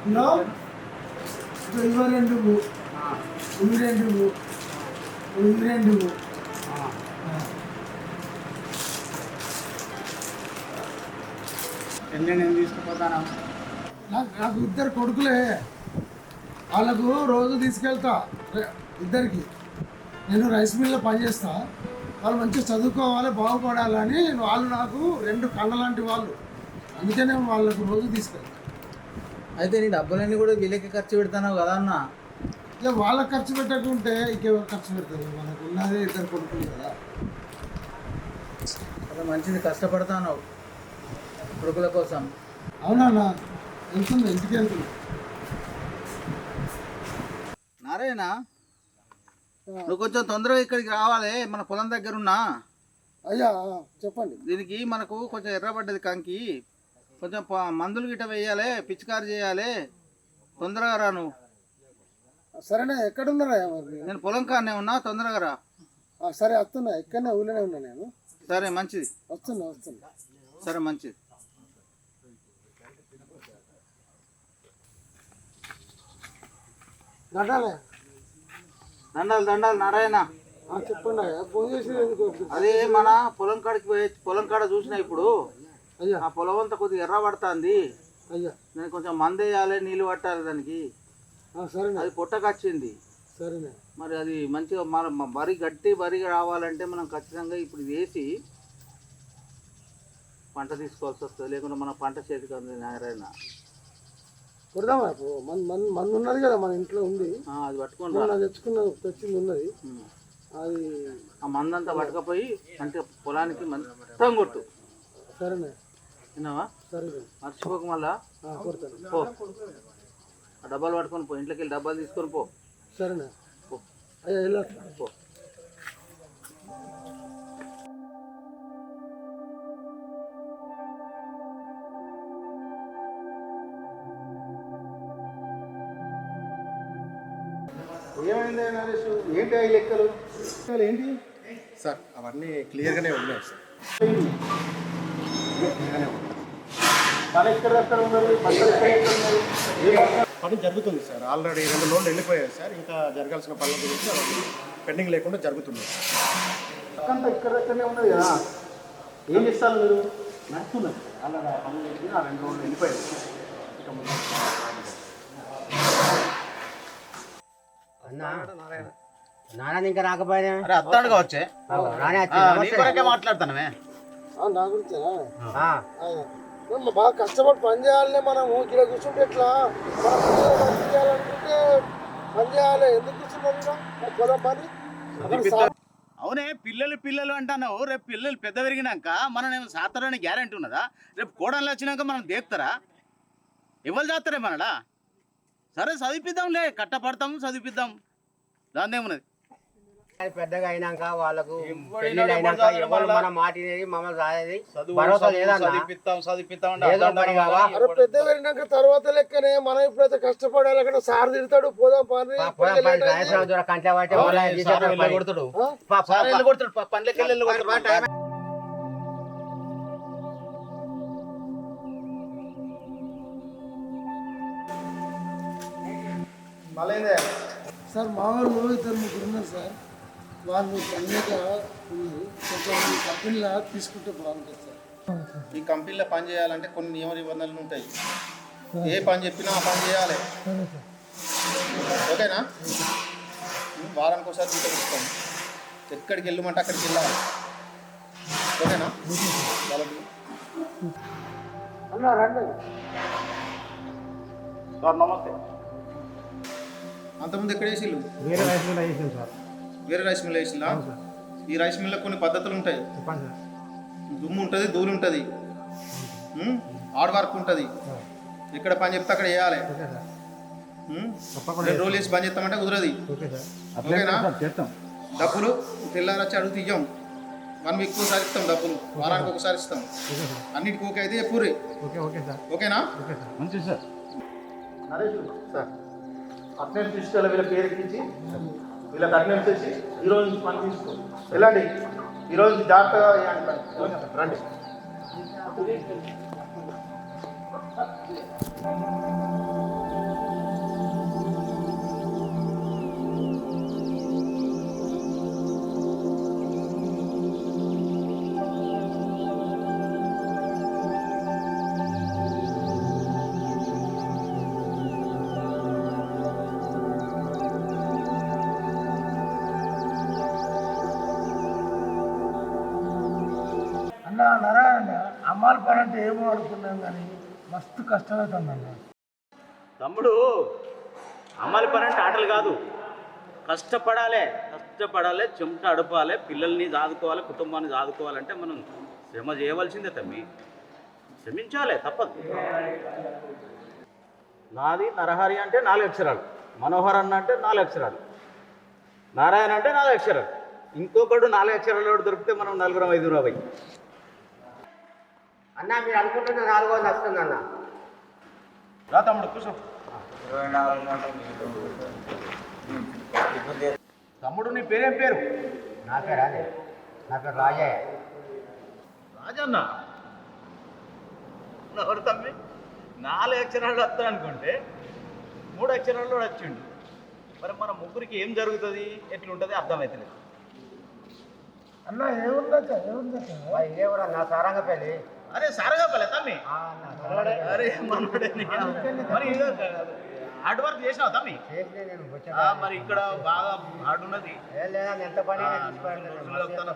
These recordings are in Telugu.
ఇలా ఇవి రెండు ఇవి రెండు ఇవి రెండు నేను తీసుకుపోతాను. నాకు ఇద్దరు కొడుకులే, వాళ్ళకు రోజు తీసుకెళ్తా ఇద్దరికి. నేను రైస్ మిల్లో పనిచేస్తా, వాళ్ళు మంచిగా చదువుకోవాలి, బాగుపడాలని. వాళ్ళు నాకు రెండు కళ్ళ లాంటి వాళ్ళు, అందుకనే వాళ్ళకు రోజు తీసుకెళ్తా. అయితే నీ డబ్బులన్నీ కూడా వీళ్ళకి ఖర్చు పెడతావు కదా అన్న? ఇక వాళ్ళకి ఖర్చు పెట్టకుంటే ఇంకెవరు ఖర్చు పెడతారు? మనకు ఉన్నదే ఇద్దరు కొడుకులు కదా. అలా మంచిది, కష్టపడతాను కొడుకుల కోసం. అవునన్నా, వెళ్తున్నా, ఇంటికి వెళ్తున్నా. నారాయణ, నువ్వు కొంచెం తొందరగా ఇక్కడికి రావాలి, మన పొలం దగ్గర ఉన్నా. అయ్యా చెప్పండి. దీనికి మనకు కొంచెం ఎర్రబడ్డది కంకి, కొంచెం మందులు గిట్ట వేయాలి, పిచికారి చేయాలి. తొందరగా రా నువ్వు. సరేనా, ఎక్కడున్నారా? నేను పొలం కాడనే ఉన్నా, తొందరగా రా. సరే వస్తున్నా, ఇక్కడనే ఊళ్ళోనే ఉన్నా నేను. సరే మంచిది, వస్తున్నా. సరే మంచిది. దండాలే. దండాలు నారాయణ. చెప్పండి, ఫోన్ చేసి. అదే మన పొలం కాడికి పోయి పొలం కాడ చూసిన ఇప్పుడు. అయ్యా, ఆ పొలం అంతా కొద్దిగా ఎర్ర పడుతుంది. అయ్యా నేను కొంచెం మందు వేయాలి, నీళ్ళు పట్టాలి దానికి. సరేనా, అది పొట్టకొచ్చింది. సరేనా. మరి అది మంచిగా మన వరి గట్టి వరి రావాలంటే మనం ఖచ్చితంగా ఇప్పుడు వేసి పంట తీసుకోవాల్సి వస్తుంది, లేకుంటే మన పంట చేతికి అంది నారాయణ. కొడదామా? మందు ఉన్నది కదా మన ఇంట్లో ఉంది, అది పట్టుకొని తెచ్చింది ఉన్నది. అది ఆ మందంతా పట్టుకపోయి అంటే పొలానికి మొత్తం కొట్టు. సరేనా, విన్నావా? సరే, మర్చిపోక మళ్ళా కొడతాను. పో, ఆ డబ్బాలు పట్టుకొని పో, ఇంట్లోకి వెళ్ళి డబ్బాలు తీసుకొని పో. సరేనా, పో. అయ్యా వెళ్ళా పో. ఏమైంది నరేష్? ఏంటి ఈ లెక్కలు? ఏంటి సార్? అవన్నీ క్లియర్గానే ఉన్నాయి సార్. పని జరుగుతుంది సార్, ఆల్రెడీ 2 లోన్లు వెళ్ళిపోయాయి సార్. ఇంకా జరగాల్సిన పనుల గురించి పెండింగ్ లేకుండా జరుగుతుంది. పక్కంతా ఇక్కడనే ఉన్నది కదా, ఏం చేస్తారు మీరు? నడుస్తున్నారు ఆల్రెడీ, ఆ పనులు చేసి ఆ 2 లోన్లు వెళ్ళిపోయాయి. నాన్న ఇంకా రాకపోయినా అత్తాడుగా వచ్చే మాట్లాడతానమే నా గురించి. బాగా కష్టపడి పని చేయాలనే మనము. ఇక్కడ కూర్చుంటే ఎట్లా? పని చేయాలనుకుంటే పని చేయాలి. ఎందుకు కూర్చున్నాం పని? అవునే, పిల్లలు అంటున్నావు. రేపు పిల్లలు పెద్ద పెరిగినాక మనం ఏమైనా సాతారని గ్యారంటీ ఉన్నదా? రేపు కోడళ్ళు వచ్చినాక మనం దేక్తారా? ఎవరు చేస్తారే మనడా? సరే చదివిద్దాంలే, కట్టపడతాం, చదివిద్దాం, దాని ఏమున్నది. పెద్దగా అయినాక వాళ్ళకు మన మాట మమ్మల్ని పెద్ద పెరిగినాక తర్వాత లెక్కనే. మనం ఇప్పుడైతే కష్టపడాలి. అక్కడ సార్ తిడతాడు, పోదాం పని సార్. మా వాళ్ళు 2-3 ఉన్నారు సార్. వాళ్ళు పనిగా కొంచెం కంపెనీలో తీసుకుంటే బాగుంటుంది సార్. ఈ కంపెనీలో పని చేయాలంటే కొన్ని నియమ నిబంధనలు ఉంటాయి. ఏ పని చెప్పినా ఆ పని చేయాలి. ఓకేనా? వారానికి ఒకసారి జీతం ఇస్తాం. ఎక్కడికి వెళ్ళమంటే అక్కడికి వెళ్ళాలి. ఓకేనా? వాళ్ళకి సార్ నమస్తే. అంతకుముందు ఎక్కడ వేసిళ్ళు? వేరే రైస్ మిల్ వేసాం సార్. వేరే రైస్ మిల్ వేసిల్లా? ఈ రైస్ మిల్లో కొన్ని పద్ధతులు ఉంటాయి. దుమ్ము ఉంటుంది, ధూళి ఉంటుంది, హార్డ్ వర్క్ ఉంటుంది. ఎక్కడ పని చెప్తే అక్కడ వేయాలి. 2 రోజులు వేసి పని చేస్తామంటే కుదరది. ఓకేనా? డబ్బులు తెల్లారచ్చి అడుగు తీయం. 1 వీక్ ఒకసారి ఇస్తాం డబ్బులు, వారానికి ఒకసారి ఇస్తాం. అన్నిటికి ఓకే అయితే పూరి. ఓకేనా? మంచిది సార్. నరేష్ సార్, అటెండెన్స్ తీసుకెళ్ళి వీళ్ళ పేరు ఇచ్చి వీళ్ళకి అటెండెన్స్ చేసి ఈరోజు నుంచి పని తీసుకో. వెళ్ళండి, ఈరోజు జాగ్రత్తగా రండి. అంటే ఏమో అనుకున్నాం కానీ మస్తు కష్టమవుతుందన్న. తమ్ముడు అమ్మాలి పని అంటే ఆటలు కాదు, కష్టపడాలి, చెమట అడపాలి, పిల్లల్ని సాదుకోవాలి, కుటుంబాన్ని సాదుకోవాలంటే మనం శ్రమ చేయవలసిందే తమ్మి, శ్రమించాలి తప్పదు. నాది నరహరి అంటే 4 అక్షరాలు, మనోహర్ అన్న అంటే 4 అక్షరాలు, నారాయణ అంటే 4 అక్షరాలు, ఇంకొకడు 4 అక్షరాలు దొరికితే మనం 4-5 అయ్యి. అన్న మీరు అనుకుంటున్న 4వ వస్తుంది అన్న. రా తమ్ముడు కూర్చో. తమ్ముడు నీ పేరేం పేరు? నా పేరు రాజయ్య. రాజన్న ఎవరు తమ్మి? 4 అక్షరాలు వస్తా అనుకుంటే 3 అక్షరాల్లో వచ్చిండు. మరి మన ముగ్గురికి ఏం జరుగుతుంది, ఎట్లుంటుంది అర్థమవుతలేదు. అన్న ఏముందట ఇదేవరా నా సారంగపల్లి. అరే సారగాపలే తమ్మి? అరే మనోడే. మరి ఏదో హార్డ్ వర్క్ చేసినావు తమ్మి? మరి ఇక్కడ బాగా హార్డ్ ఉన్నది. ఎంత పని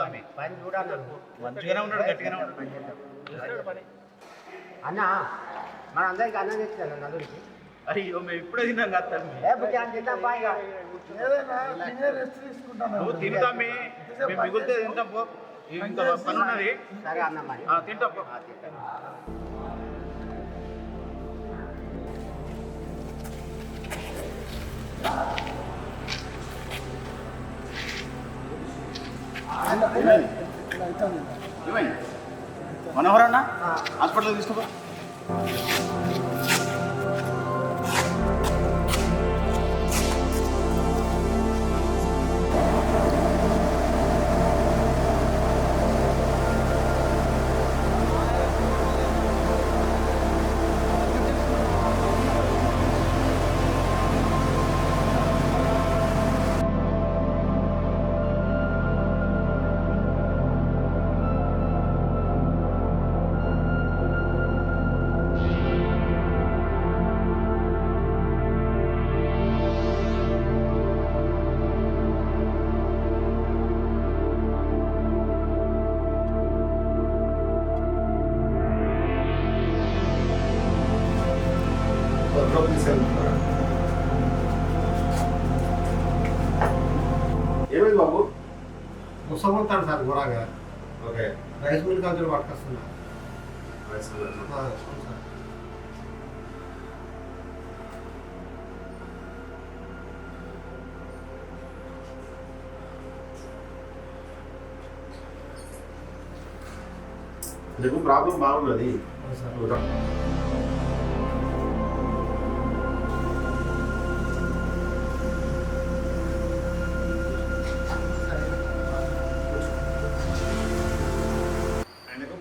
తమ్మి పని చూడాలి. మంచిగానే ఉన్నాడు, గట్టిగానే ఉన్నాడు పని. అన్న మన అందరికి అన్నం తెచ్చాను నలుగురికి. అయ్యో మేము ఇప్పుడే తిన్నాం కదా తమ్మి. ఏదైనా తినే రెస్ట్ తీసుకుంటాను. నువ్వు తిను తమ్మి, మేము మిగులితే తింటాం పో. ఇంకా పని ఉన్నది. సరే అన్న మరి తింటాం పో. ఏమైంది మనోహర్ అన్న? హాస్పిటల్ తీసుకోపో. ఏమైంది బాబు? ముసమవుతాడు సార్ ఘోరంగా. ఓకే, రైస్ మిల్ కంచెలు పట్టుకొస్తున్నా. నీకు ప్రాబ్లం బాగున్నది.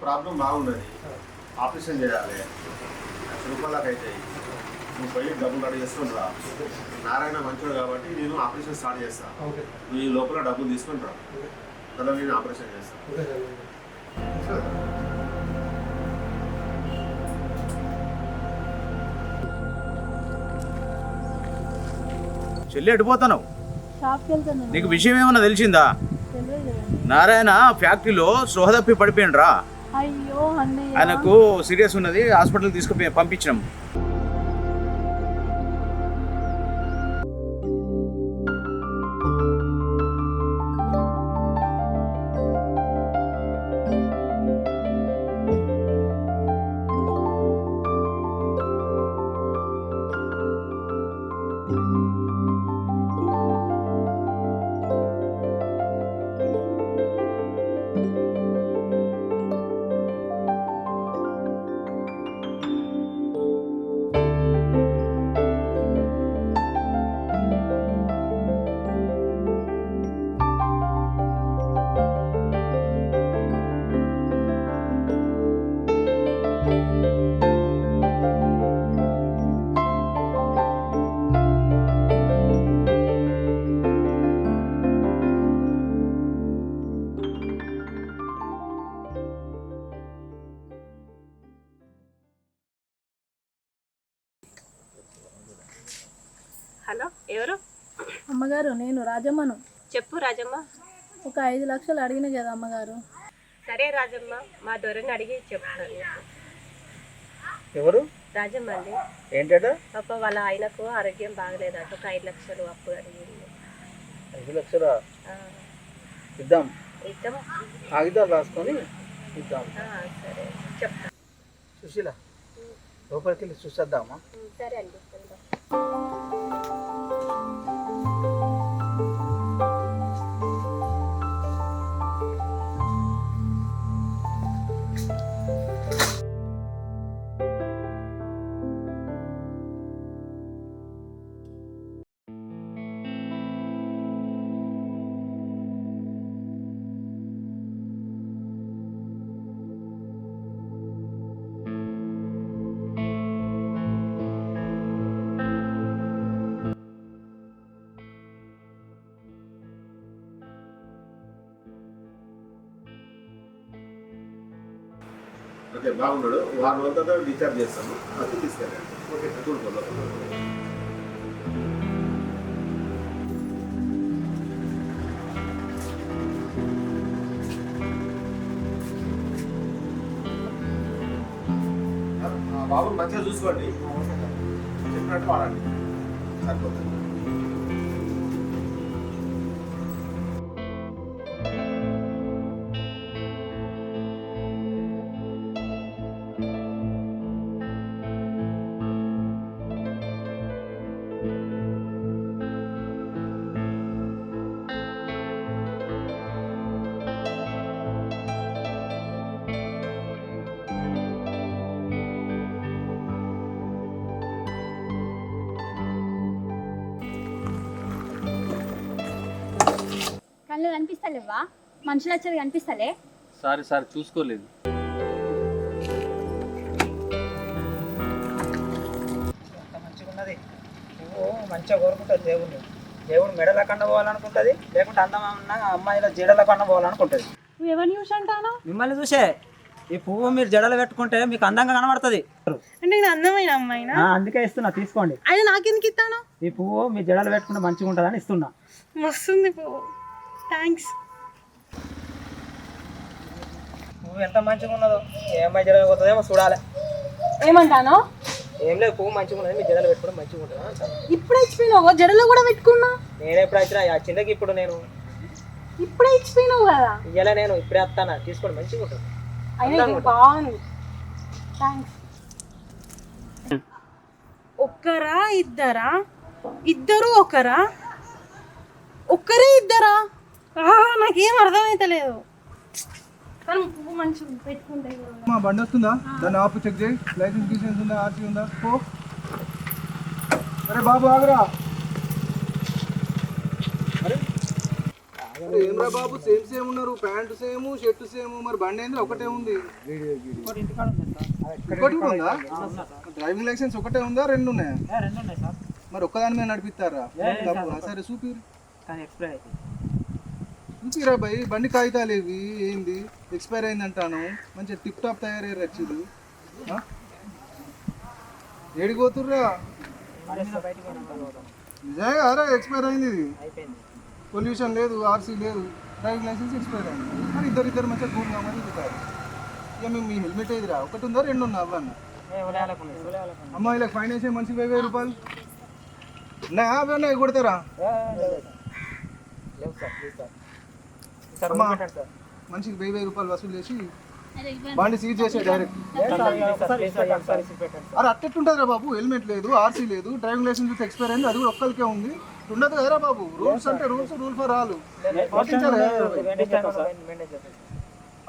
ప్రాబ్లం బాగున్నది, ఆపరేషన్ చేయాలి. 1,00,000 రూపాయలకు అవుతాయి. నువ్వు పోయి డబ్బులు రెడీ చేసుకుని రా. నారాయణ మంచోడు కాబట్టి నేను ఆపరేషన్ స్టార్ట్ చేస్తాను. నువ్వు ఈ లోపల డబ్బులు తీసుకుని రా, కదా నేను ఆపరేషన్ చేస్తాను. చెల్లి ఎడిపోతావు? షాప్కి వెళ్తాను. నీకు విషయం ఏమన్నా తెలిసిందా? నారాయణ ఫ్యాక్టరీలో స్పృహ తప్పి పడిపోయిండ్రా. అయ్యో అన్నయ్య, ఆయనకు సీరియస్ ఉన్నది, హాస్పిటల్ తీసుకుపోయి పంపించినాం. హలో, ఎవరు? అమ్మగారు నేను రాజమ్మను. చెప్పు రాజమ్మ. ఒక 5 లక్షలు అడిగిన కదా అమ్మగారు. సరే రాజమ్మ, మా దొరని అడిగి చెప్తాను. ఎవరు? రాజమ్మ అండి. ఏంటట? పాప వాళ్ళ ఆయనకు ఆరోగ్యం బాగలేదట. ఒక 5 లక్షలు అప్పు అడిగింది. 5 లక్షలా? ఆ, ఇద్దాం. ఇద్దాం. కాగితాలు రాసుకొని ఇద్దాం. సరే చెప్తా. సుశీల లోపలికి వెళ్ళి చూసేద్దామా? సరే అండి వెళ్దాం. ఓకే బాగున్నాడు. వారం రోజుల తర్వాత డిశ్చార్జ్ చేస్తాను. అది తీసుకెళ్ళండి. ఓకే చూడుకోండి. బాబుని మంచిగా చూసుకోండి. చెప్పినట్టు వాడండి. సరిపోతుంది. కళ్ళు కనిపిస్తలేవా? మనుషులు వచ్చేది కనిపిస్తలే. సారీ చూసుకోలేదు. మంచిగా ఉన్నది. నువ్వు మంచిగా కోరుకుంటుంది దేవుడిని. దేవుడు మెడల కన్నా పోవాలనుకుంటుంది, లేకుంటే అందమైన అమ్మాయిల జడల కన్నా పోవాలనుకుంటుంది. నువ్వు ఎవరిని చూసి అంటాను? మిమ్మల్ని చూసే. ఈ పువ్వు మీరు జడలు పెట్టుకుంటే మీకు అందంగా కనబడుతుంది. అంటే నేను అందమైన అమ్మాయినా? అందుకే ఇస్తున్నా, తీసుకోండి. ఆయన నాకెందుకు ఇస్తాను? ఈ పువ్వు మీ జడలు పెట్టుకుంటే మంచిగా ఉంటుందని ఇస్తున్నా. మస్తుంది పువ్వు. థ్యాంక్స్. పువ్వు ఎంత మంచిగా ఉన్నదో. ఏ అమ్మాయి జడలు పోతుందేమో చూడాలి. ఏమంటాను? ఏం లేదు, పువ్వు మంచిగా ఉన్నది, మీ జడలు పెట్టుకుంటే మంచిగా ఉంటుంది అంటాను. ఇప్పుడు ఇచ్చిపోయినావు, జడలో కూడా పెట్టుకున్నా. నేను ఎప్పుడు వచ్చినా ఆ చిన్నకి ఇప్పుడు నేను ఇప్పుడే ఇచ్చిపోయినావు కదా. ఇయ్యాల నేను ఇప్పుడే వస్తాను, తీసుకోండి, మంచిగా ఉంటుంది. అయినా ఇది బాగుంది. థ్యాంక్స్. ఒక్కరా ఇద్దరా? ఇద్దరు ఒకరా? ఒక్కరే ఇద్దరా? నాకేం అర్థమైతలేదు. కానీ పువ్వు మంచిగా పెట్టుకుంటే మా బండి వస్తుందా? దాన్ని ఆపు, చెక్ చేయి. లైసెన్స్ గీసెన్స్ ఉందా? ఆర్సీ ఉందా? పో. అరే బాబు ఆగరా. అరే ఏమరా బాబు, సేమ్ ఉన్నారు. Pant same, shirt same. మరి బండి ఏంది? ఒకటే ఉంది. ఇంకోటి కూడా ఉందా? డ్రైవింగ్ లైసెన్స్ ఒకటే ఉందా? 2 ఉన్నాయా? 2 ఉన్నాయి సార్. మరి ఒక్కదాని మీద నడిపిస్తారా? సరే చూపిరు. కానీ ఎక్స్పైర్ అవుతుంది. చూపిరా భయ్, బండి కాగితాలు ఇవి. ఏంది ఎక్స్పైర్ అయింది అంటాను. మంచిగా టిప్ టాప్ తయారయ్యారు రచ్చిలు. ఏడిపోతుర్రా? నిజంగా అరే ఎక్స్పైర్ అయింది. ఇది పొల్యూషన్ లేదు, ఆర్సీ లేదు, డ్రైవింగ్ లైసెన్స్ ఎక్స్పైర్ అయింది. మరి ఇద్దరు మంచిగా కూల్గా మరి ఇస్తారు. ఇక మేము మీ హెల్మెట్ ఏదిరా? ఒకటి ఉందా 2 ఉన్నా? అవ్వన్న అమ్మాయిలకు ఫైన్ వేసే మనిషికి 1000 రూపాయలు ఉన్నాయా? అవి ఉన్నాయి, కొడతారా? మనిషికి 1000 రూపాయలు వసూలు చేసి బండి సీజ్ చేసే డైరెక్ట్. అరే అట్టెట్టుంటుంది రా బాబు? హెల్మెట్ లేదు, ఆర్సీ లేదు, డ్రైవింగ్ లైసెన్స్ ఎక్స్పైర్ అయింది, అది కూడా ఒక్కరికే ఉంది. ఉండదు కదరా బాబు. రూల్స్ అంటే రూల్ ఫర్ ఆల్ పాటించాలి.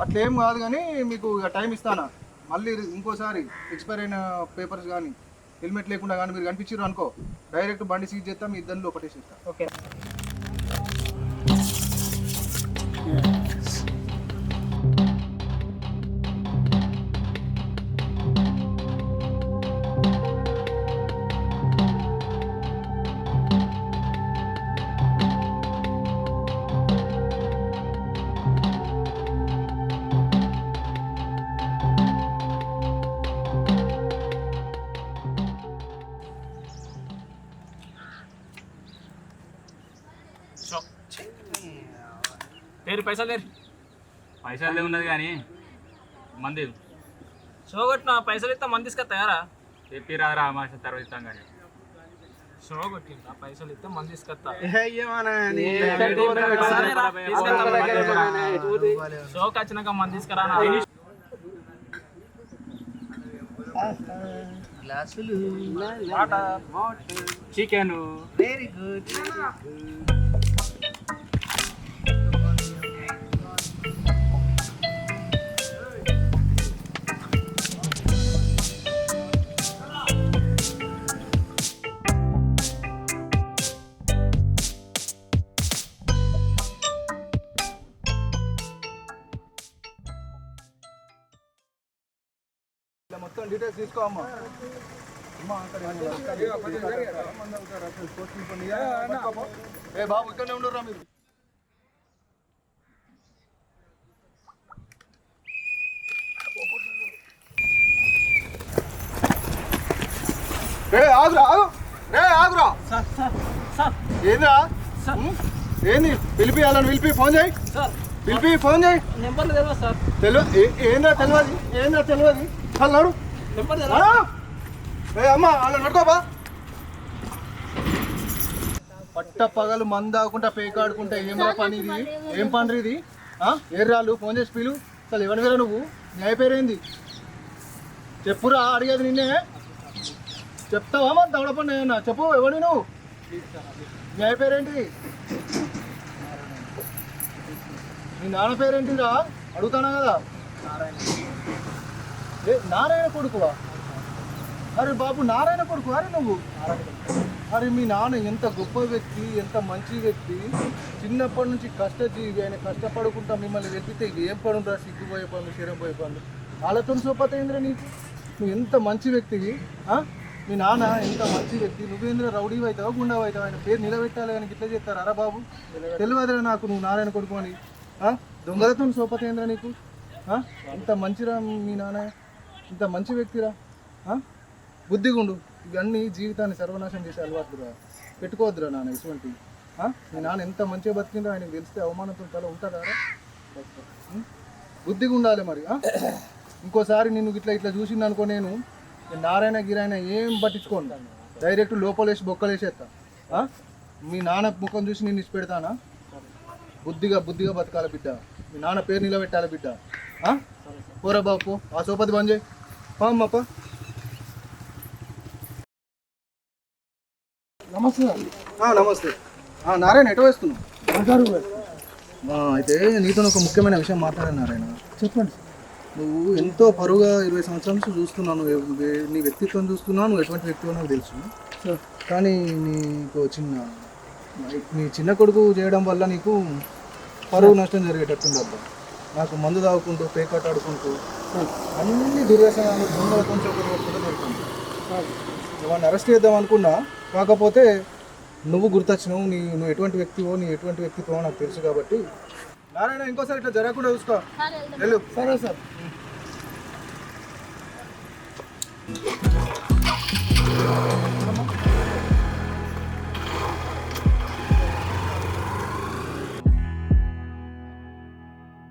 అట్లా ఏం కాదు, కానీ మీకు టైం ఇస్తానా. మళ్ళీ ఇంకోసారి ఎక్స్పైర్ అయిన పేపర్స్ కానీ హెల్మెట్ లేకుండా కానీ మీరు కనిపించారు అనుకో, డైరెక్ట్ బండి సీజ్ చేస్తాం, మీ ఇద్దరిలో ఒకటేసేస్తాం. ఓకే. పైసలు ఉన్నది కానీ మంది. షో కొట్టిన పైసలు ఇస్తా మంది తీసుకొస్తాయారా చెప్పిరారా మాస తర్వాత ఇస్తాం కానీ షో కొట్టిందా పైసలు ఇస్తే మంది తీసుకొస్తా షోకి వచ్చినాక మంది తీసుకురా చికెన్ వెరీ గుడ్ మొత్తం డీటెయిల్స్ తీసుకో అమ్మా ఏ బాబు ఇక్కడనే ఉండరా మీరు ఆగురా ఏంద్రా ఏంది పిలిపియాలని పిలిపి ఫోన్ చేయి పిలిపి ఫోన్ చేయి నెంబర్ తెలియదు సార్ తెలియదు ఏంద్రా తెలియదు నడు నెంబర్ ఏ అమ్మ అలా నడుకోబా పట్ట పగలు మంద ఆకుంటా పేకాడుకుంటా ఏమరా పని ఇది ఏం పని ఇది ఏర్రాళ్ళు ఫోన్ చేసి పిలు అసలు ఎవరి వేరే నువ్వు న్యాయ పేరేంది చెప్పురా అడిగేది నిన్నే చెప్తావా మరి దవడ పని ఏమన్నా చెప్పు ఎవరి నువ్వు న్యాయ పేరేంటిది నీ నాన్న పేరేంటిరా అడుగుతానా కదా నారాయణ కొడుకువా అరే బాబు నారాయణ కొడుకు అరే నువ్వు అరే మీ నాన్న ఎంత గొప్ప వ్యక్తి ఎంత మంచి వ్యక్తి చిన్నప్పటి నుంచి కష్టజీవి ఆయన కష్టపడుకుంటా మిమ్మల్ని వెతికితే ఏం పనురా సిగ్గుపోయే పనులు శరం పోయే పనులు వాళ్ళతో సోపతేంద్ర నీకు నువ్వు ఎంత మంచి వ్యక్తివి మీ నాన్న ఎంత మంచి వ్యక్తి నువ్వేంద్ర రౌడీ అవుతావా గుండా అవుతావు ఆయన పేరు నిలబెట్టాలి అని ఇట్లా చేస్తారు అరా బాబు తెలియదురా నాకు నువ్వు నారాయణ కొడుకు అని దొంగలతో సోపతేంద్ర నీకు ఎంత మంచిరా మీ నాన్న ఇంత మంచి వ్యక్తిరా బుద్ధిగుండు ఇవన్నీ జీవితాన్ని సర్వనాశనం చేసే అలవాటురా పెట్టుకోవద్దురా నాన్న ఇటువంటి మీ నాన్న ఎంత మంచిగా బతికిందో ఆయనకు తెలిస్తే అవమానంతో తల ఉంటారా బుద్ధిగా ఉండాలి మరి ఇంకోసారి నిన్ను ఇట్లా చూసింది అనుకో నేను నారాయణ గిరాయన ఏం పట్టించుకోండి డైరెక్ట్ లోపలేసి బొక్కలేసేస్తా మీ నాన్న ముఖం చూసి నేను ఇచ్చి పెడతానా బుద్ధిగా బతకాలి బిడ్డ మీ నాన్న పేరు నిలబెట్టాలి బిడ్డ పోరా బాపు ఆ సోపతి బంద్ చేయి అమ్మప్ప నమస్తే నమస్తే నారాయణ ఎటు వేస్తున్నావు అయితే నీతో ఒక ముఖ్యమైన విషయం మాట్లాడాను నారాయణ చెప్పండి నువ్వు ఎంతో పరువుగా 20 సంవత్సరాల నుంచి చూస్తున్నాను నీ వ్యక్తిత్వం చూస్తున్నావు నువ్వు ఎటువంటి వ్యక్తిత్వం నాకు తెలుసు కానీ నీకు నీ చిన్న కొడుకు చేయడం వల్ల నీకు పరువు నష్టం జరిగేటట్టుంది అబ్బా నాకు మందు తాగుకుంటూ పేకాట ఆడుకుంటూ అన్ని దుర్వ్యసనాలు దొంగల కొంచెం జరుగుతుంది వాడిని అరెస్ట్ చేద్దాం అనుకున్నా కాకపోతే నువ్వు గుర్తొచ్చినావు నువ్వు ఎటువంటి వ్యక్తివో నీ ఎటువంటి వ్యక్తిత్వమో నాకు తెలుసు కాబట్టి నారాయణ ఇంకోసారి ఇట్లా జరగకుండా చూసుకో వెళ్ళు సరే సార్